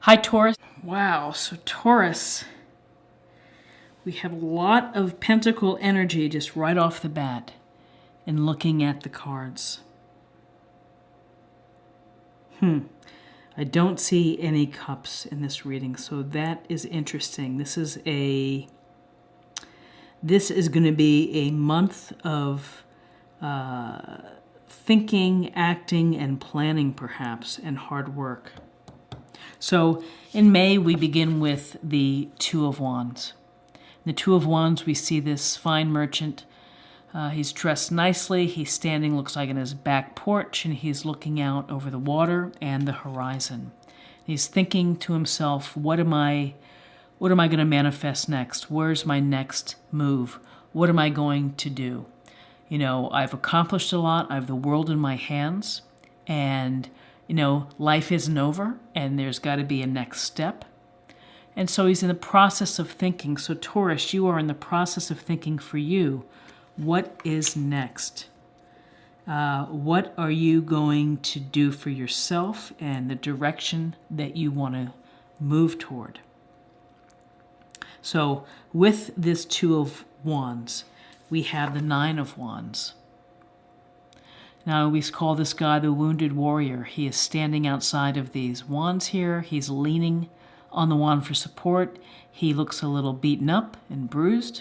Hi, Taurus. Wow, so Taurus, we have a lot of pentacle energy just right off the bat in looking at the cards. I don't see any cups in this reading, so that is interesting. This is going to be a month of thinking, acting, and planning, perhaps, and hard work. So in May, we begin with the Two of Wands. In the Two of Wands, we see this fine merchant. He's dressed nicely. He's standing, looks like, in his back porch, and he's looking out over the water and the horizon. He's thinking to himself, what am I going to manifest next? Where's my next move? What am I going to do? You know, I've accomplished a lot. I have the world in my hands, and life isn't over, and there's got to be a next step. And so he's in the process of thinking. So Taurus, you are in the process of thinking for you. What is next? What are you going to do for yourself and the direction that you want to move toward? So with this Two of Wands, we have the Nine of Wands. Now we call this guy the Wounded Warrior. He is standing outside of these wands here. He's leaning on the wand for support. He looks a little beaten up and bruised,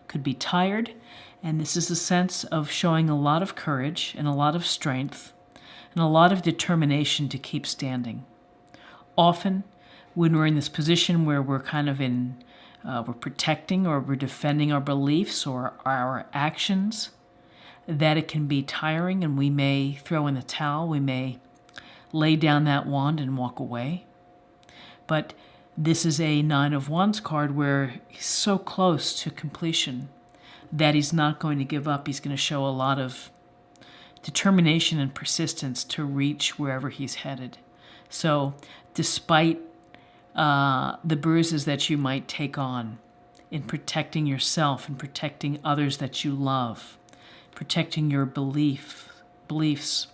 could be tired, and this is a sense of showing a lot of courage and a lot of strength and a lot of determination to keep standing. Often, when we're in this position where we're kind of we're protecting or we're defending our beliefs or our actions, that it can be tiring and we may throw in the towel, we may lay down that wand and walk away. But this is a Nine of Wands card where he's so close to completion that he's not going to give up. He's going to show a lot of determination and persistence to reach wherever he's headed. So despite the bruises that you might take on in protecting yourself and protecting others that you love, protecting your beliefs,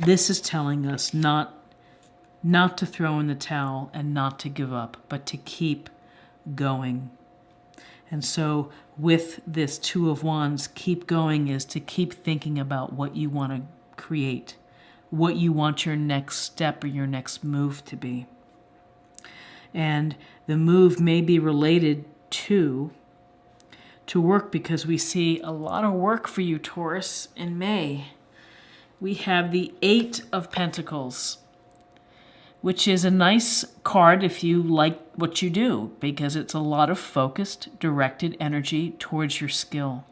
this is telling us not to throw in the towel and not to give up, but to keep going. And so with this Two of Wands, keep going is to keep thinking about what you want to create, what you want your next step or your next move to be. And the move may be related to work, because we see a lot of work for you, Taurus, in May. We have the Eight of Pentacles, which is a nice card if you like what you do, because it's a lot of focused, directed energy towards your skill,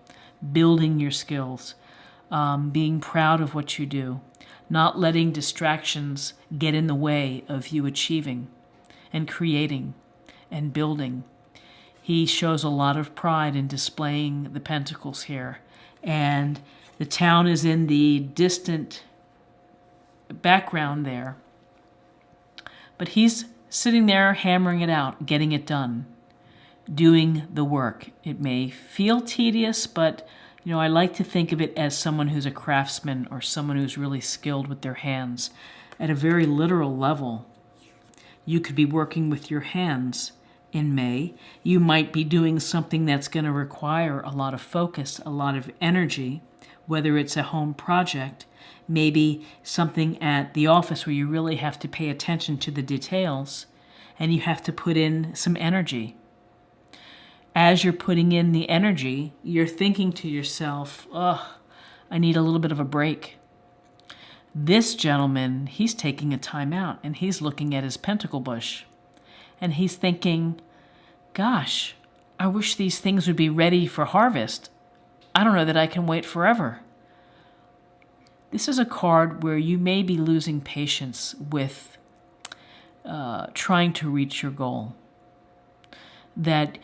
building your skills, being proud of what you do, not letting distractions get in the way of you achieving and creating and building. He shows a lot of pride in displaying the pentacles here. And the town is in the distant background there. But he's sitting there hammering it out, getting it done, doing the work. It may feel tedious, but I like to think of it as someone who's a craftsman or someone who's really skilled with their hands. At a very literal level, you could be working with your hands in May. You might be doing something that's going to require a lot of focus, a lot of energy, whether it's a home project, maybe something at the office where you really have to pay attention to the details and you have to put in some energy. As you're putting in the energy, you're thinking to yourself, I need a little bit of a break. This gentleman, he's taking a time out and he's looking at his pentacle bush and he's thinking, gosh, I wish these things would be ready for harvest. I don't know that I can wait forever. This is a card where you may be losing patience with trying to reach your goal. That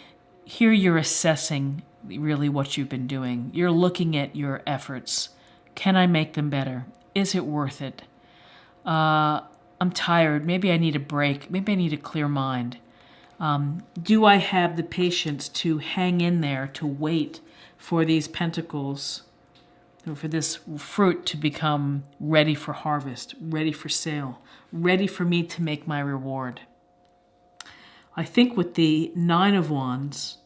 here you're assessing really what you've been doing. You're looking at your efforts. Can I make them better? Is it worth it? I'm tired. Maybe I need a break. Maybe I need a clear mind. Do I have the patience to hang in there, to wait for these pentacles for this fruit to become ready for harvest, ready for sale, ready for me to make my reward. I think with the Nine of Wands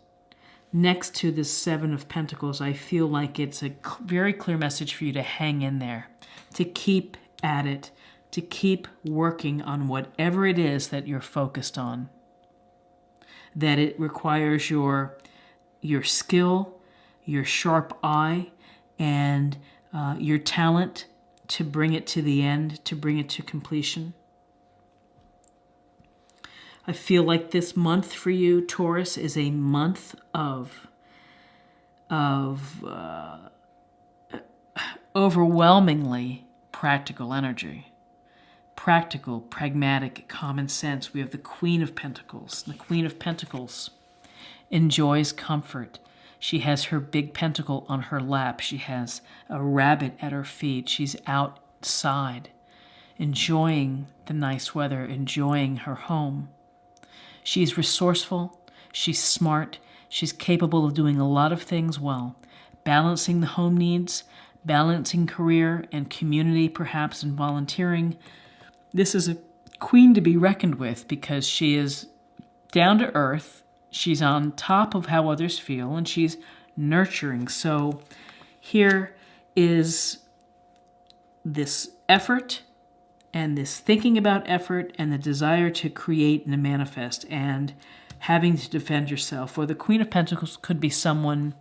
next to the Seven of Pentacles, I feel like it's a very clear message for you to hang in there, to keep at it, to keep working on whatever it is that you're focused on. That it requires your skill, your sharp eye, and your talent to bring it to the end, to bring it to completion. I feel like this month for you, Taurus, is a month of overwhelmingly practical energy. Practical, pragmatic, common sense. We have the Queen of Pentacles. The Queen of Pentacles enjoys comfort. She has her big pentacle on her lap. She has a rabbit at her feet. She's outside, enjoying the nice weather, enjoying her home. She's resourceful. She's smart. She's capable of doing a lot of things well, balancing the home needs, balancing career and community, perhaps, and volunteering. This is a queen to be reckoned with because she is down to earth. She's on top of how others feel, and she's nurturing. So here is this effort and this thinking about effort and the desire to create and to manifest and having to defend yourself. Or the Queen of Pentacles could be someone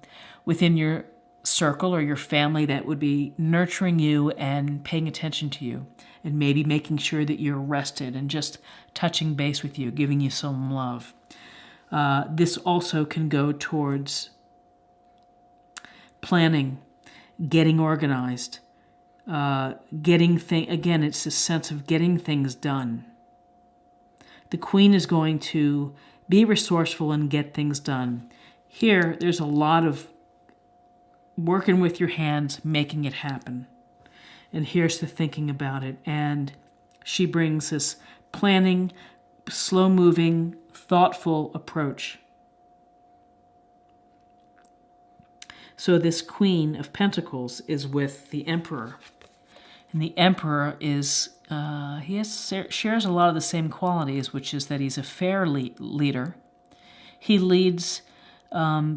within your circle or your family that would be nurturing you and paying attention to you and maybe making sure that you're rested and just touching base with you, giving you some love. This also can go towards planning, getting organized, again, it's a sense of getting things done. The Queen is going to be resourceful and get things done. Here, there's a lot of working with your hands, making it happen. And here's the thinking about it. And she brings this planning, slow-moving, thoughtful approach. So this Queen of Pentacles is with the Emperor. And the Emperor is, shares a lot of the same qualities, which is that he's a fair leader. He leads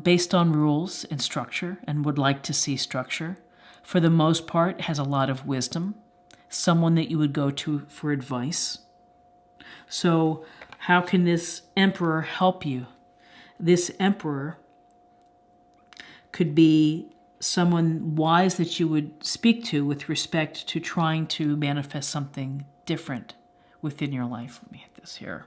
based on rules and structure and would like to see structure. For the most part, has a lot of wisdom, someone that you would go to for advice. So how can this Emperor help you? This Emperor could be someone wise that you would speak to with respect to trying to manifest something different within your life. Let me hit this here.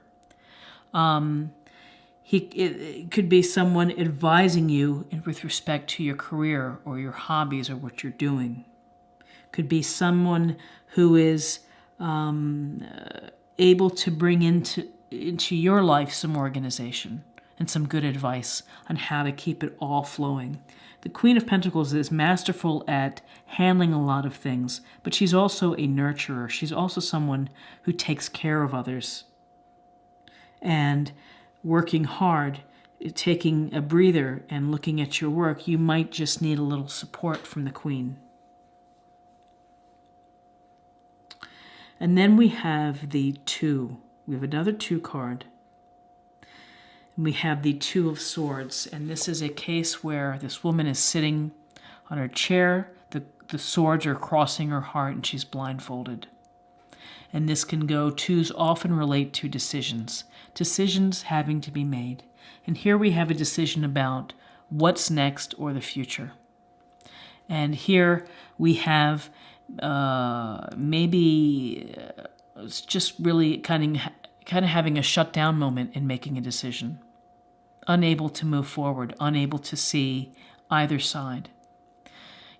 It could be someone advising you with respect to your career or your hobbies or what you're doing. Could be someone who is able to bring into your life some organization and some good advice on how to keep it all flowing. The Queen of Pentacles is masterful at handling a lot of things, but she's also a nurturer. She's also someone who takes care of others. And working hard, taking a breather and looking at your work, you might just need a little support from the Queen. And then we have the Two. We have another Two card. And we have the Two of Swords. And this is a case where this woman is sitting on her chair. The swords are crossing her heart and she's blindfolded. And this can go, twos often relate to decisions having to be made. And here we have a decision about what's next or the future. And here we have it's just really kind of having a shutdown moment in making a decision. Unable to move forward, unable to see either side.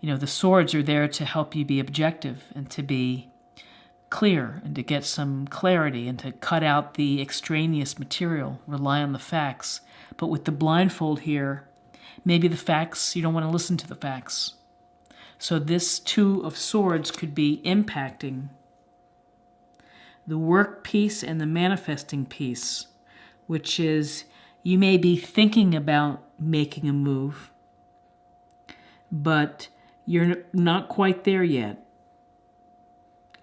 The swords are there to help you be objective and to be clear and to get some clarity and to cut out the extraneous material, rely on the facts. But with the blindfold here, maybe the facts, you don't want to listen to the facts. So this Two of Swords could be impacting the work piece and the manifesting piece, which is you may be thinking about making a move, but you're not quite there yet.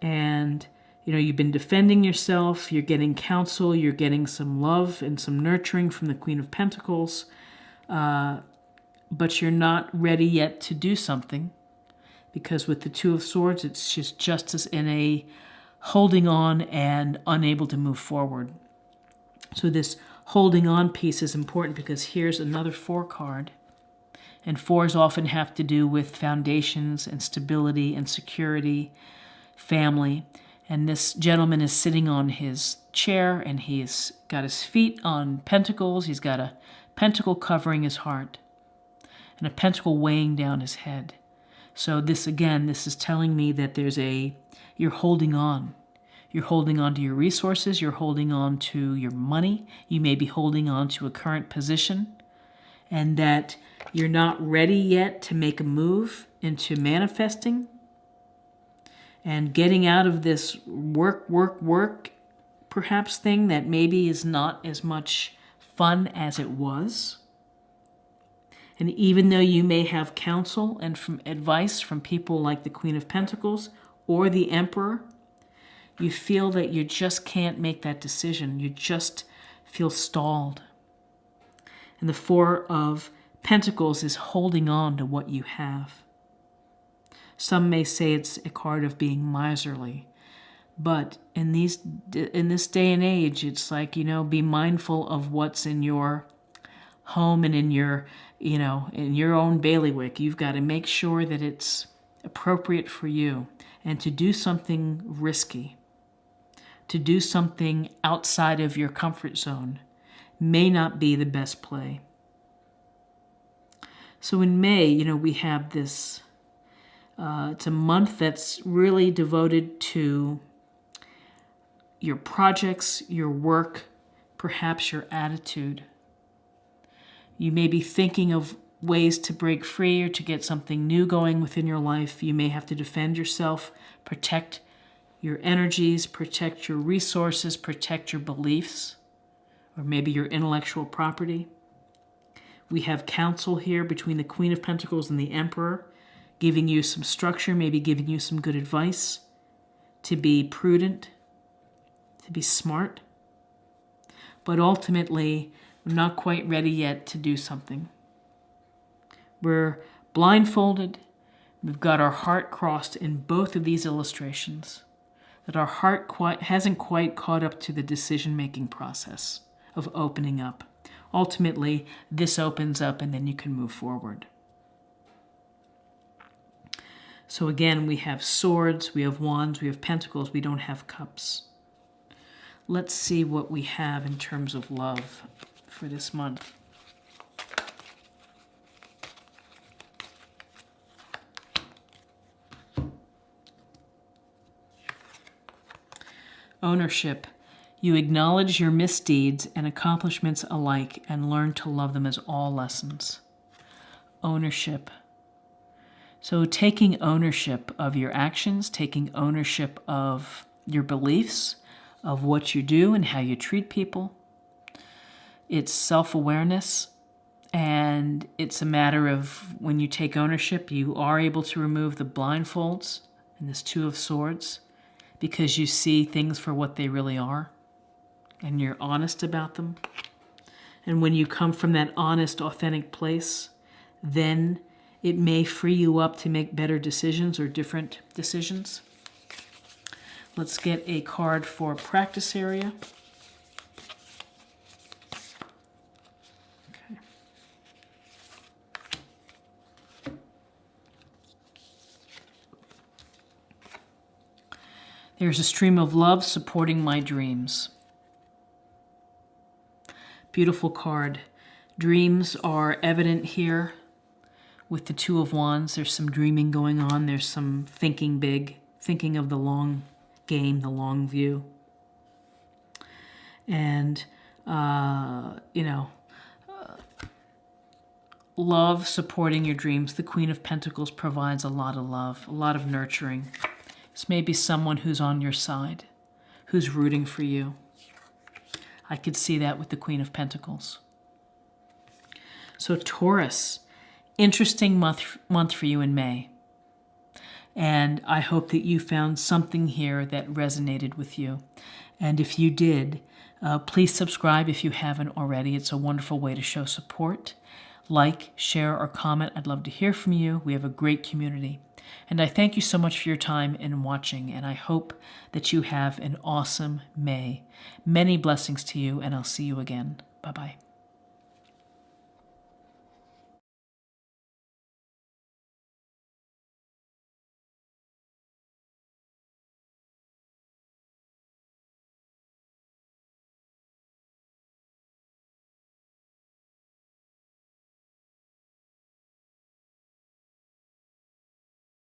And, you've been defending yourself, you're getting counsel, you're getting some love and some nurturing from the Queen of Pentacles, but you're not ready yet to do something, because with the Two of Swords, it's just as in a holding on and unable to move forward. So this holding on piece is important, because here's another 4 card. And 4s often have to do with foundations and stability and security, family. And this gentleman is sitting on his chair, and he's got his feet on pentacles. He's got a pentacle covering his heart and a pentacle weighing down his head. So this is telling me that you're holding on. You're holding on to your resources. You're holding on to your money. You may be holding on to a current position, and that you're not ready yet to make a move into manifesting and getting out of this work, perhaps thing that maybe is not as much fun as it was. And even though you may have counsel and from advice from people like the Queen of Pentacles or the Emperor, you feel that you just can't make that decision. You just feel stalled. And the 4 of Pentacles is holding on to what you have. Some may say it's a card of being miserly, but in this day and age, it's like, be mindful of what's in your home and in your, in your own bailiwick. You've got to make sure that it's appropriate for you, and to do something risky, to do something outside of your comfort zone may not be the best play. So in May, we have this, it's a month that's really devoted to your projects, your work, perhaps your attitude. You may be thinking of ways to break free or to get something new going within your life. You may have to defend yourself, protect your energies, protect your resources, protect your beliefs, or maybe your intellectual property. We have counsel here between the Queen of Pentacles and the Emperor, giving you some structure, maybe giving you some good advice to be prudent, to be smart. But ultimately, we're not quite ready yet to do something. We're blindfolded. We've got our heart crossed in both of these illustrations, that our heart hasn't quite caught up to the decision-making process of opening up. Ultimately, this opens up, and then you can move forward. So again, we have swords, we have wands, we have pentacles, we don't have cups. Let's see what we have in terms of love for this month. Ownership. You acknowledge your misdeeds and accomplishments alike and learn to love them as all lessons. Ownership. So taking ownership of your actions, taking ownership of your beliefs, of what you do and how you treat people. It's self-awareness, and it's a matter of when you take ownership, you are able to remove the blindfolds and this Two of Swords, because you see things for what they really are, and you're honest about them. And when you come from that honest, authentic place, then it may free you up to make better decisions or different decisions. Let's get a card for practice area. Okay. There's a stream of love supporting my dreams. Beautiful card. Dreams are evident here with the Two of Wands. There's some dreaming going on. There's some thinking big, thinking of the long game, the long view. And, love supporting your dreams. The Queen of Pentacles provides a lot of love, a lot of nurturing. This may be someone who's on your side, who's rooting for you. I could see that with the Queen of Pentacles. So Taurus, interesting month for you in May. And I hope that you found something here that resonated with you. And if you did, please subscribe if you haven't already. It's a wonderful way to show support. Like, share, or comment. I'd love to hear from you. We have a great community. And I thank you so much for your time in watching, and I hope that you have an awesome May. Many blessings to you, and I'll see you again. Bye-bye.